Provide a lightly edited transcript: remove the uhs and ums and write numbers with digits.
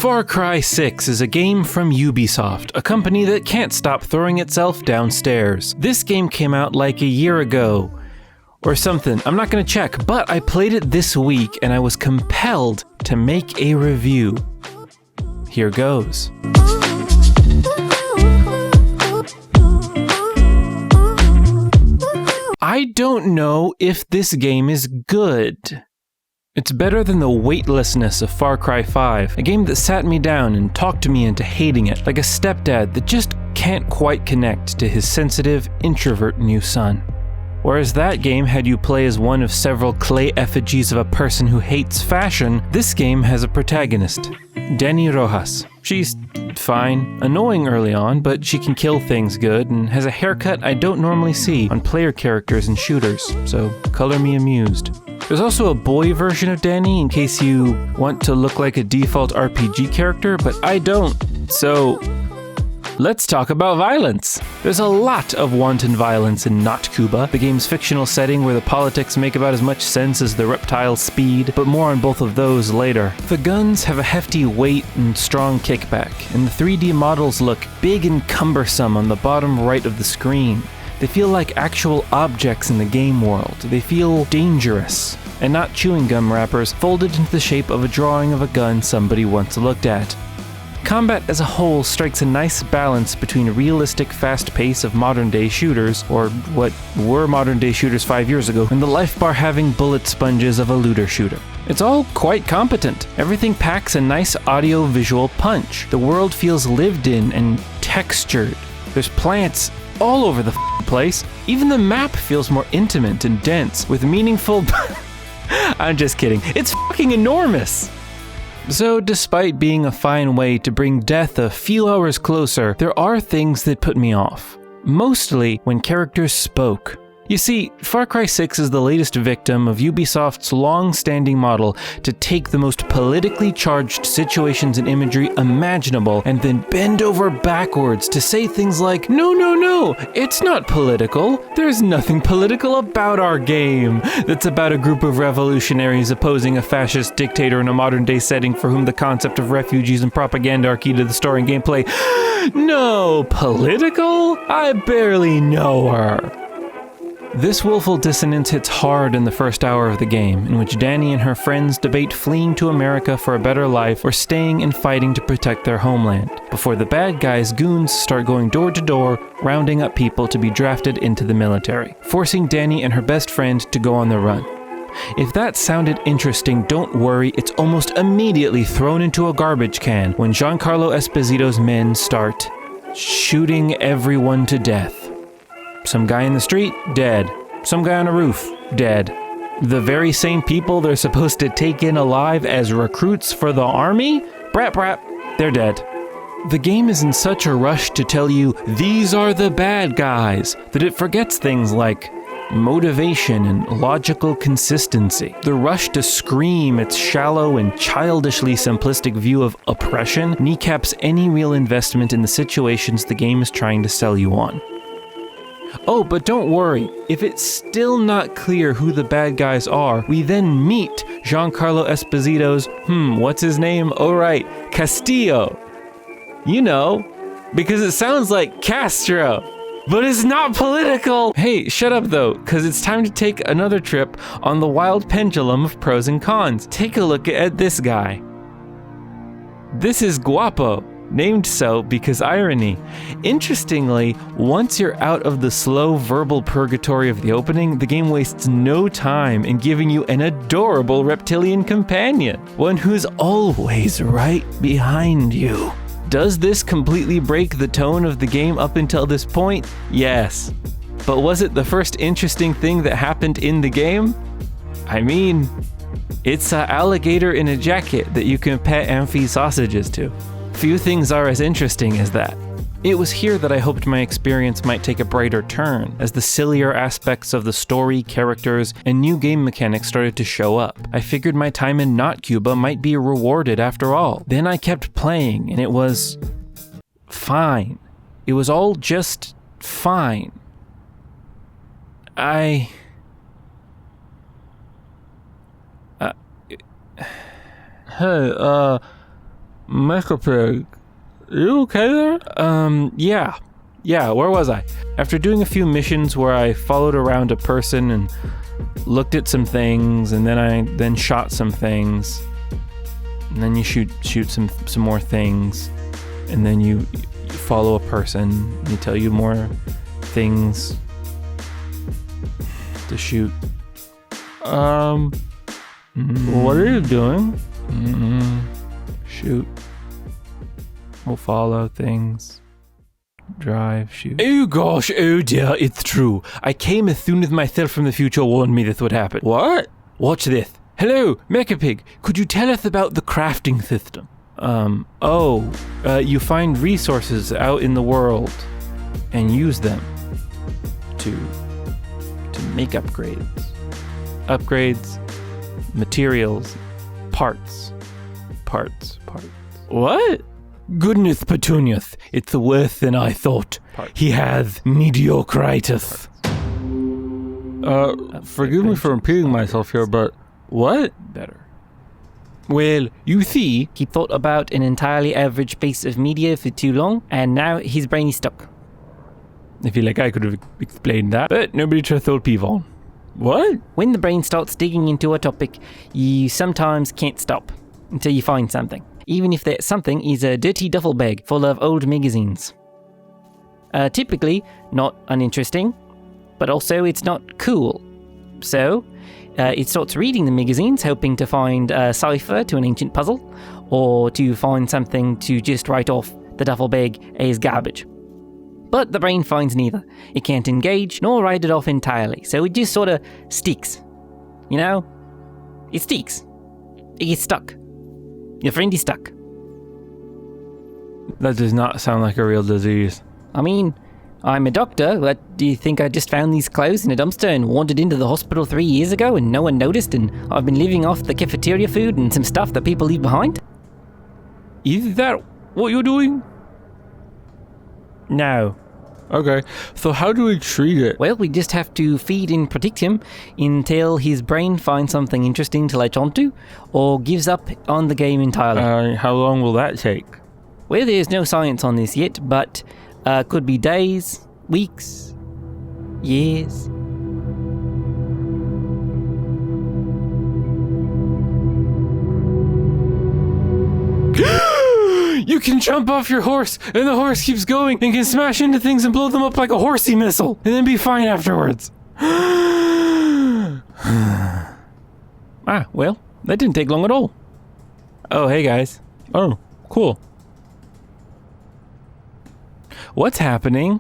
Far Cry 6 is a game from Ubisoft, a company that can't stop throwing itself downstairs. This game came out like a year ago, or something. I'm not gonna check, but I played it this week and I was compelled to make a review. Here goes. I don't know if this game is good. It's better than the weightlessness of Far Cry 5, a game that sat me down and talked me into hating it, like a stepdad that just can't quite connect to his sensitive, introvert new son. Whereas that game had you play as one of several clay effigies of a person who hates fashion, this game has a protagonist, Dani Rojas. She's fine, annoying early on, but she can kill things good and has a haircut I don't normally see on player characters in shooters, so color me amused. There's also a boy version of Dani in case you want to look like a default RPG character, but I don't, so let's talk about violence. There's a lot of wanton violence in Not Cuba, the game's fictional setting where the politics make about as much sense as the reptile's speed, but more on both of those later. The guns have a hefty weight and strong kickback, and the 3D models look big and cumbersome on the bottom right of the screen. They feel like actual objects in the game world. They feel dangerous, and not chewing gum wrappers folded into the shape of a drawing of a gun somebody once looked at. Combat as a whole strikes a nice balance between a realistic fast pace of modern-day shooters, or what were modern-day shooters 5 years ago, and the life bar having bullet sponges of a looter shooter. It's all quite competent. Everything packs a nice audio-visual punch. The world feels lived in and textured. There's plants all over the place. Even the map feels more intimate and dense, with meaningful... I'm just kidding. It's fucking enormous! So, despite being a fine way to bring death a few hours closer, there are things that put me off. Mostly when characters spoke. You see, Far Cry 6 is the latest victim of Ubisoft's long-standing model to take the most politically charged situations and imagery imaginable and then bend over backwards to say things like, no, it's not political. There's nothing political about our game. That's about a group of revolutionaries opposing a fascist dictator in a modern-day setting for whom the concept of refugees and propaganda are key to the story and gameplay. No, political? I barely know her. This willful dissonance hits hard in the first hour of the game, in which Dani and her friends debate fleeing to America for a better life or staying and fighting to protect their homeland, before the bad guys' goons start going door to door, rounding up people to be drafted into the military, forcing Dani and her best friend to go on the run. If that sounded interesting, don't worry, it's almost immediately thrown into a garbage can when Giancarlo Esposito's men start shooting everyone to death. Some guy in the street, dead. Some guy on a roof, dead. The very same people they're supposed to take in alive as recruits for the army? Brat, they're dead. The game is in such a rush to tell you, these are the bad guys, that it forgets things like motivation and logical consistency. The rush to scream its shallow and childishly simplistic view of oppression kneecaps any real investment in the situations the game is trying to sell you on. Oh, but don't worry, if it's still not clear who the bad guys are, we then meet Giancarlo Esposito's, what's his name? Oh right, Castillo. You know, because it sounds like Castro, but it's not political. Hey, shut up though, because it's time to take another trip on the wild pendulum of pros and cons. Take a look at this guy. This is Guapo. Named so because irony. Interestingly, once you're out of the slow verbal purgatory of the opening, the game wastes no time in giving you an adorable reptilian companion, one who's always right behind you. Does this completely break the tone of the game up until this point? Yes. But was it the first interesting thing that happened in the game? I mean, it's an alligator in a jacket that you can pet and feed sausages to. Few things are as interesting as that. It was here that I hoped my experience might take a brighter turn, as the sillier aspects of the story, characters, and new game mechanics started to show up. I figured my time in Not Cuba might be rewarded after all. Then I kept playing, and it was fine. It was all just fine. Mecha Pig, you okay there? Yeah, where was I? After doing a few missions where I followed around a person and looked at some things, and then I shot some things, and then you shoot some more things, and then you follow a person, and they tell you more things to shoot. What are you doing? Shoot. We'll follow things. Drive, shoot. Oh gosh, oh dear, it's true. I came as soon as myself from the future warned me this would happen. What? Watch this. Hello, Mecha Pig. Could you tell us about the crafting system? You find resources out in the world and use them to make upgrades. Upgrades, materials, parts. What? Goodness, Petunius, it's worse than I thought. He has mediocritis. Forgive me for impeding myself here, but what? Better. Well, you see, he thought about an entirely average piece of media for too long, and now his brain is stuck. I feel like I could have explained that, but nobody trusts old Pivon. What? When the brain starts digging into a topic, you sometimes can't stop until you find something. Even if that something is a dirty duffel bag full of old magazines. Typically, not uninteresting, but also it's not cool. So, it starts reading the magazines, hoping to find a cipher to an ancient puzzle, or to find something to just write off the duffel bag as garbage. But the brain finds neither. It can't engage, nor write it off entirely, so it just sort of sticks. You know? It sticks. It gets stuck. Your friend is stuck. That does not sound like a real disease. I mean, I'm a doctor, but do you think I just found these clothes in a dumpster and wandered into the hospital 3 years ago and no one noticed, and I've been living off the cafeteria food and some stuff that people leave behind? Is that what you're doing? No. Okay, so how do we treat it? Well, we just have to feed and protect him until his brain finds something interesting to latch onto, or gives up on the game entirely. How long will that take? Well, there's no science on this yet, but could be days, weeks, years. You can jump off your horse, and the horse keeps going, and can smash into things and blow them up like a horsey missile, and then be fine afterwards. Well, that didn't take long at all. Oh, hey guys. Oh, cool. What's happening?